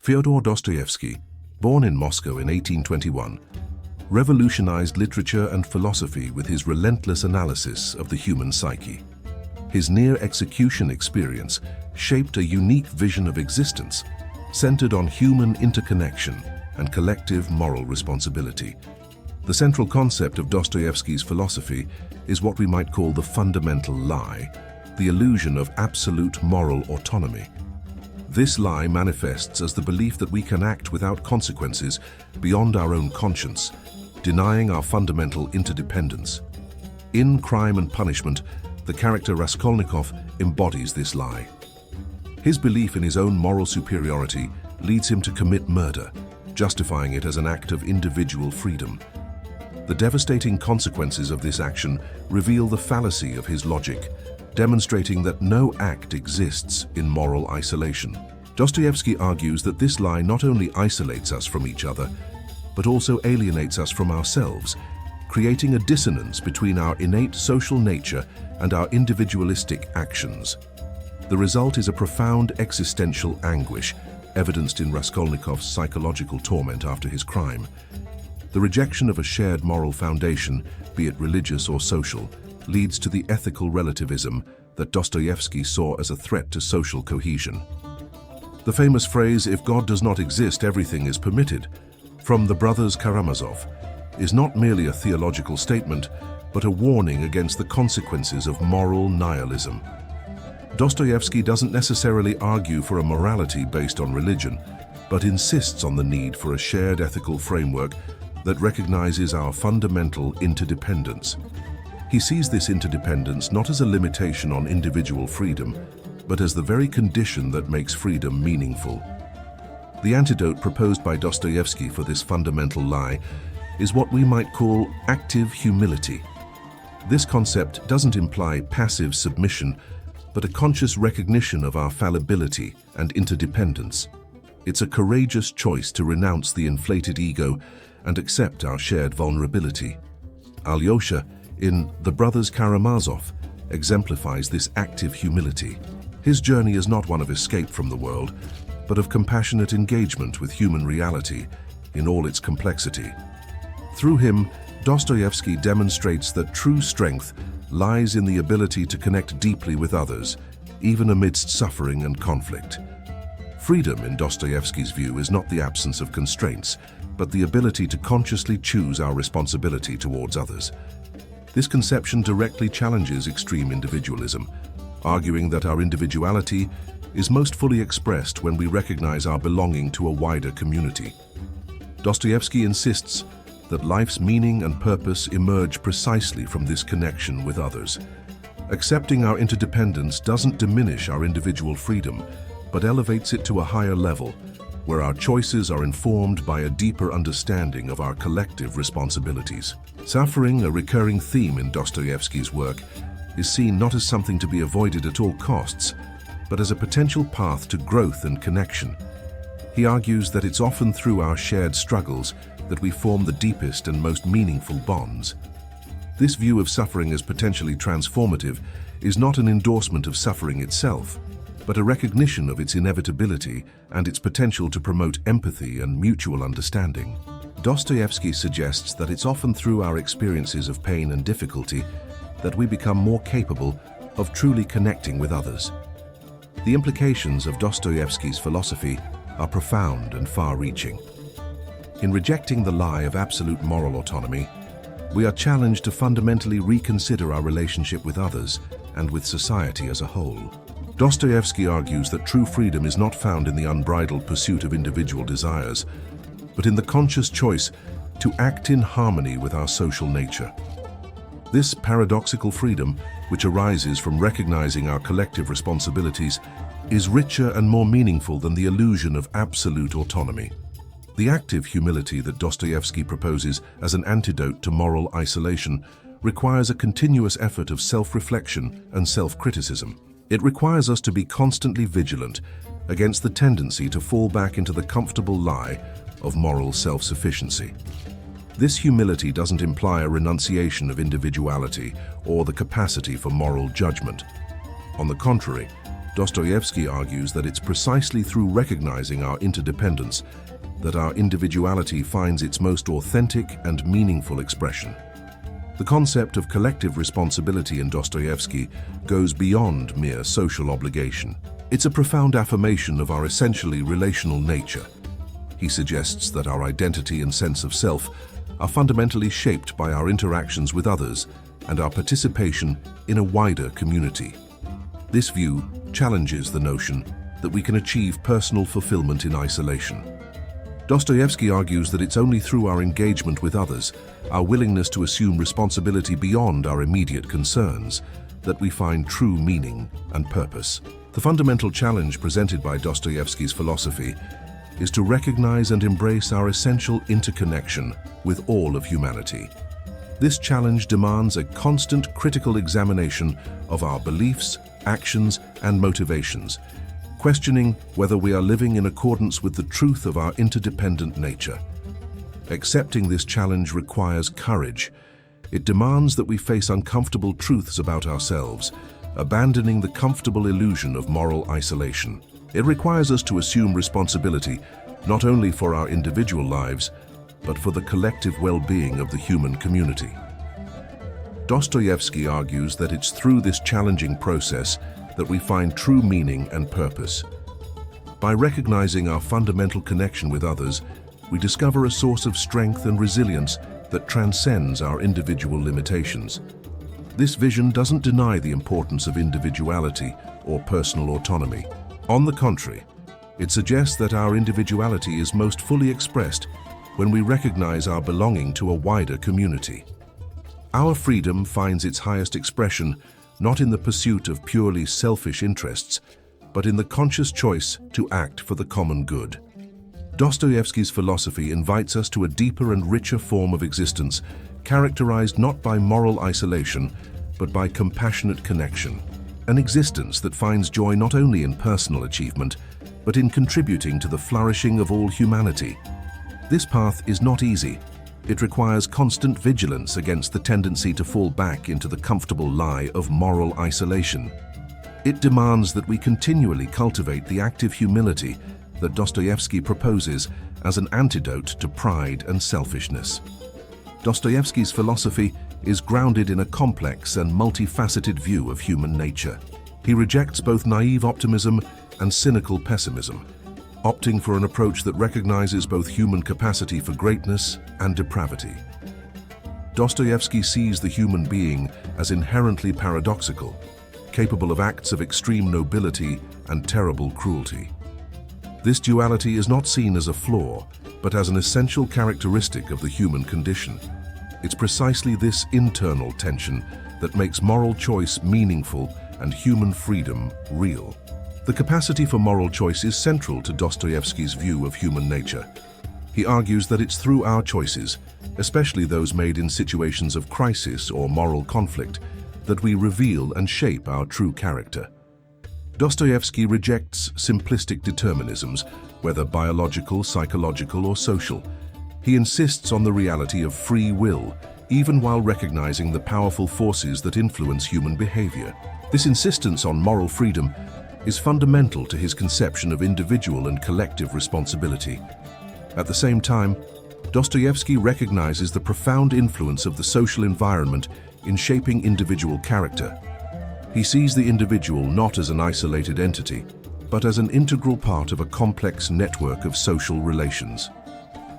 Fyodor Dostoevsky, born in Moscow in 1821, revolutionized literature and philosophy with his relentless analysis of the human psyche. His near-execution experience shaped a unique vision of existence, centered on human interconnection and collective moral responsibility. The central concept of Dostoevsky's philosophy is what we might call the fundamental lie, the illusion of absolute moral autonomy. This lie manifests as the belief that we can act without consequences beyond our own conscience, denying our fundamental interdependence. In Crime and Punishment, the character Raskolnikov embodies this lie. His belief in his own moral superiority leads him to commit murder, justifying it as an act of individual freedom. The devastating consequences of this action reveal the fallacy of his logic, demonstrating that no act exists in moral isolation. Dostoevsky argues that this lie not only isolates us from each other, but also alienates us from ourselves, creating a dissonance between our innate social nature and our individualistic actions. The result is a profound existential anguish, evidenced in Raskolnikov's psychological torment after his crime. The rejection of a shared moral foundation, be it religious or social, leads to the ethical relativism that Dostoevsky saw as a threat to social cohesion. The famous phrase, "If God does not exist, everything is permitted," from the brothers Karamazov, is not merely a theological statement, but a warning against the consequences of moral nihilism. Dostoevsky doesn't necessarily argue for a morality based on religion, but insists on the need for a shared ethical framework that recognizes our fundamental interdependence. He sees this interdependence not as a limitation on individual freedom, but as the very condition that makes freedom meaningful. The antidote proposed by Dostoevsky for this fundamental lie is what we might call active humility. This concept doesn't imply passive submission, but a conscious recognition of our fallibility and interdependence. It's a courageous choice to renounce the inflated ego and accept our shared vulnerability. Alyosha, in The Brothers Karamazov, exemplifies this active humility. His journey is not one of escape from the world, but of compassionate engagement with human reality in all its complexity. Through him, Dostoevsky demonstrates that true strength lies in the ability to connect deeply with others, even amidst suffering and conflict. Freedom, in Dostoevsky's view, is not the absence of constraints, but the ability to consciously choose our responsibility towards others. This conception directly challenges extreme individualism, arguing that our individuality is most fully expressed when we recognize our belonging to a wider community. Dostoevsky insists that life's meaning and purpose emerge precisely from this connection with others. Accepting our interdependence doesn't diminish our individual freedom, but elevates it to a higher level, where our choices are informed by a deeper understanding of our collective responsibilities. Suffering, a recurring theme in Dostoevsky's work, is seen not as something to be avoided at all costs, but as a potential path to growth and connection. He argues that it's often through our shared struggles that we form the deepest and most meaningful bonds. This view of suffering as potentially transformative is not an endorsement of suffering itself, but a recognition of its inevitability and its potential to promote empathy and mutual understanding. Dostoevsky suggests that it's often through our experiences of pain and difficulty that we become more capable of truly connecting with others. The implications of Dostoevsky's philosophy are profound and far-reaching. In rejecting the lie of absolute moral autonomy, we are challenged to fundamentally reconsider our relationship with others and with society as a whole. Dostoevsky argues that true freedom is not found in the unbridled pursuit of individual desires, but in the conscious choice to act in harmony with our social nature. This paradoxical freedom, which arises from recognizing our collective responsibilities, is richer and more meaningful than the illusion of absolute autonomy. The active humility that Dostoevsky proposes as an antidote to moral isolation requires a continuous effort of self-reflection and self-criticism. It requires us to be constantly vigilant against the tendency to fall back into the comfortable lie of moral self-sufficiency. This humility doesn't imply a renunciation of individuality or the capacity for moral judgment. On the contrary, Dostoevsky argues that it's precisely through recognizing our interdependence that our individuality finds its most authentic and meaningful expression. The concept of collective responsibility in Dostoevsky goes beyond mere social obligation. It's a profound affirmation of our essentially relational nature. He suggests that our identity and sense of self are fundamentally shaped by our interactions with others and our participation in a wider community. This view challenges the notion that we can achieve personal fulfillment in isolation. Dostoevsky argues that it's only through our engagement with others, our willingness to assume responsibility beyond our immediate concerns, that we find true meaning and purpose. The fundamental challenge presented by Dostoevsky's philosophy is to recognize and embrace our essential interconnection with all of humanity. This challenge demands a constant critical examination of our beliefs, actions, and motivations, questioning whether we are living in accordance with the truth of our interdependent nature. Accepting this challenge requires courage. It demands that we face uncomfortable truths about ourselves, abandoning the comfortable illusion of moral isolation. It requires us to assume responsibility not only for our individual lives, but for the collective well-being of the human community. Dostoevsky argues that it's through this challenging process that we find true meaning and purpose. By recognizing our fundamental connection with others, we discover a source of strength and resilience that transcends our individual limitations. This vision doesn't deny the importance of individuality or personal autonomy. On the contrary, it suggests that our individuality is most fully expressed when we recognize our belonging to a wider community. Our freedom finds its highest expression not in the pursuit of purely selfish interests, but in the conscious choice to act for the common good. Dostoevsky's philosophy invites us to a deeper and richer form of existence, characterized not by moral isolation, but by compassionate connection. An existence that finds joy not only in personal achievement, but in contributing to the flourishing of all humanity. This path is not easy. It requires constant vigilance against the tendency to fall back into the comfortable lie of moral isolation. It demands that we continually cultivate the active humility that Dostoevsky proposes as an antidote to pride and selfishness. Dostoevsky's philosophy is grounded in a complex and multifaceted view of human nature. He rejects both naive optimism and cynical pessimism, opting for an approach that recognizes both human capacity for greatness and depravity. Dostoevsky sees the human being as inherently paradoxical, capable of acts of extreme nobility and terrible cruelty. This duality is not seen as a flaw, but as an essential characteristic of the human condition. It's precisely this internal tension that makes moral choice meaningful and human freedom real. The capacity for moral choice is central to Dostoevsky's view of human nature. He argues that it's through our choices, especially those made in situations of crisis or moral conflict, that we reveal and shape our true character. Dostoevsky rejects simplistic determinisms, whether biological, psychological, or social. He insists on the reality of free will, even while recognizing the powerful forces that influence human behavior. This insistence on moral freedom is fundamental to his conception of individual and collective responsibility. At the same time, Dostoevsky recognizes the profound influence of the social environment in shaping individual character. He sees the individual not as an isolated entity, but as an integral part of a complex network of social relations.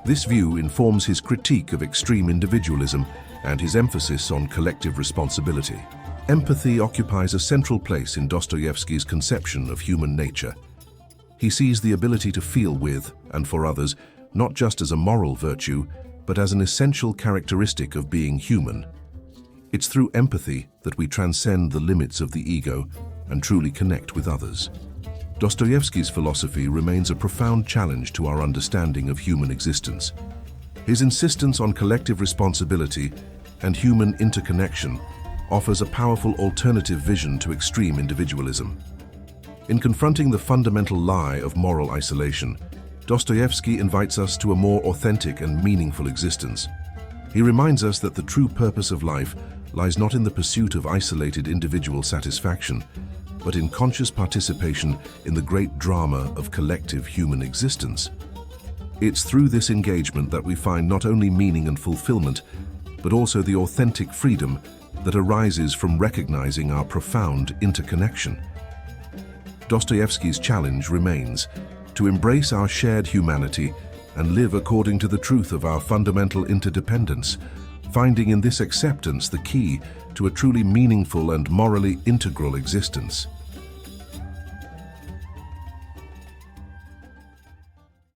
This view informs his critique of extreme individualism and his emphasis on collective responsibility. Empathy occupies a central place in Dostoevsky's conception of human nature. He sees the ability to feel with and for others not just as a moral virtue, but as an essential characteristic of being human. It's through empathy that we transcend the limits of the ego and truly connect with others. Dostoevsky's philosophy remains a profound challenge to our understanding of human existence. His insistence on collective responsibility and human interconnection offers a powerful alternative vision to extreme individualism. In confronting the fundamental lie of moral isolation, Dostoevsky invites us to a more authentic and meaningful existence. He reminds us that the true purpose of life lies not in the pursuit of isolated individual satisfaction, but in conscious participation in the great drama of collective human existence. It's through this engagement that we find not only meaning and fulfillment, but also the authentic freedom that arises from recognizing our profound interconnection. Dostoevsky's challenge remains to embrace our shared humanity and live according to the truth of our fundamental interdependence, finding in this acceptance the key to a truly meaningful and morally integral existence.